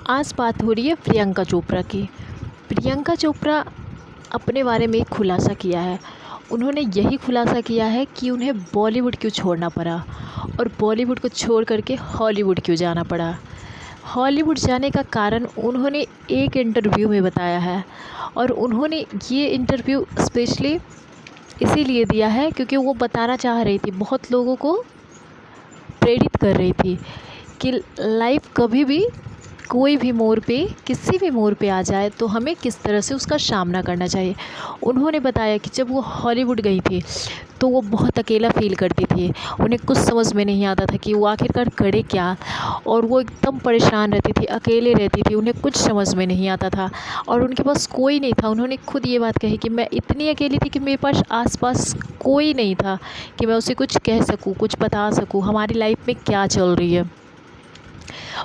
आज बात हो रही है प्रियंका चोपड़ा की। प्रियंका चोपड़ा अपने बारे में एक खुलासा किया है। उन्होंने यही खुलासा किया है कि उन्हें बॉलीवुड क्यों छोड़ना पड़ा और बॉलीवुड को छोड़ करके हॉलीवुड क्यों जाना पड़ा। हॉलीवुड जाने का कारण उन्होंने एक इंटरव्यू में बताया है और उन्होंने ये इंटरव्यू स्पेशली इसीलिए दिया है क्योंकि वो बताना चाह रही थी, बहुत लोगों को प्रेरित कर रही थी कि लाइफ कभी भी कोई भी मोड़ पे, किसी भी मोड़ पे आ जाए तो हमें किस तरह से उसका सामना करना चाहिए। उन्होंने बताया कि जब वो हॉलीवुड गई थी तो वो बहुत अकेला फ़ील करती थी। उन्हें कुछ समझ में नहीं आता था कि वो आखिरकार करे क्या, और वो एकदम परेशान रहती थी, अकेले रहती थी, उन्हें कुछ समझ में नहीं आता था और उनके पास कोई नहीं था। उन्होंने खुद ये बात कही कि मैं इतनी अकेली थी कि मेरे पास आस-पास कोई नहीं था कि मैं उसे कुछ कह सकूँ, कुछ बता सकूँ हमारी लाइफ में क्या चल रही है।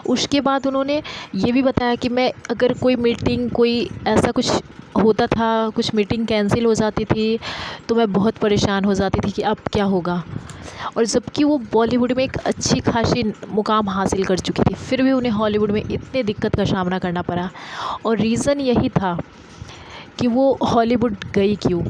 उसके बाद उन्होंने ये भी बताया कि मैं अगर कोई मीटिंग, कोई ऐसा कुछ होता था, कुछ मीटिंग कैंसिल हो जाती थी तो मैं बहुत परेशान हो जाती थी कि अब क्या होगा। और जबकि वो बॉलीवुड में एक अच्छी खासी मुकाम हासिल कर चुकी थी, फिर भी उन्हें हॉलीवुड में इतने दिक्कत का सामना करना पड़ा। और रीज़न यही था कि वो हॉलीवुड गई क्यों।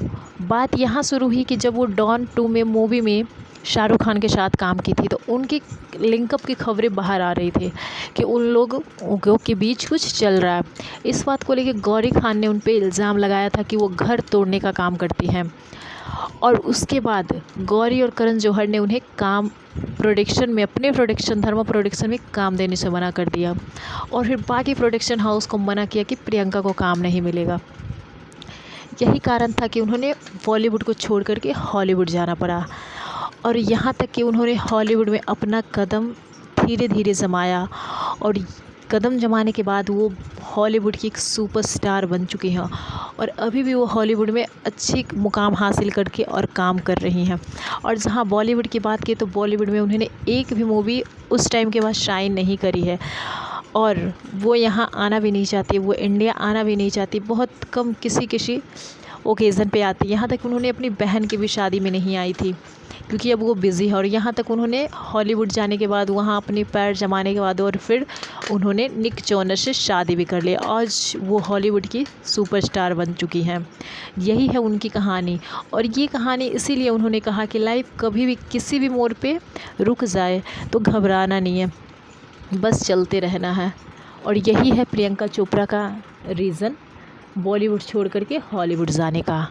बात यहाँ शुरू हुई कि जब वो डॉन 2 में मूवी में शाहरुख खान के साथ काम की थी तो उनकी लिंकअप की खबरें बाहर आ रही थी कि उन लोगों के बीच कुछ चल रहा है। इस बात को लेकर गौरी खान ने उन पे इल्ज़ाम लगाया था कि वो घर तोड़ने का काम करती हैं और उसके बाद गौरी और करण जौहर ने उन्हें काम प्रोडक्शन में, अपने प्रोडक्शन धर्मा प्रोडक्शन में काम देने से मना कर दिया और फिर बाकी प्रोडक्शन हाउस को मना किया कि प्रियंका को काम नहीं मिलेगा। यही कारण था कि उन्होंने बॉलीवुड को छोड़ करके हॉलीवुड जाना पड़ा और यहाँ तक कि उन्होंने हॉलीवुड में अपना कदम धीरे धीरे जमाया और कदम जमाने के बाद वो हॉलीवुड की एक सुपरस्टार बन चुकी हैं और अभी भी वो हॉलीवुड में अच्छी मुकाम हासिल करके और काम कर रही हैं। और जहाँ बॉलीवुड की बात की तो बॉलीवुड में उन्होंने एक भी मूवी उस टाइम के बाद शाइन नहीं करी है और वो यहाँ आना भी नहीं चाहती, वो इंडिया आना भी नहीं चाहती, बहुत कम किसी ओकेज़न पे आती। यहाँ तक उन्होंने अपनी बहन की भी शादी में नहीं आई थी क्योंकि अब वो बिज़ी है। और यहाँ तक उन्होंने हॉलीवुड जाने के बाद, वहाँ अपने पैर जमाने के बाद और फिर उन्होंने निक जोनस से शादी भी कर ली। आज वो हॉलीवुड की सुपरस्टार बन चुकी हैं। यही है उनकी कहानी और ये कहानी इसीलिए उन्होंने कहा कि लाइफ कभी भी किसी भी मोड़ पे रुक जाए तो घबराना नहीं है, बस चलते रहना है। और यही है प्रियंका चोपड़ा का रीज़न बॉलीवुड छोड़ करके हॉलीवुड जाने का।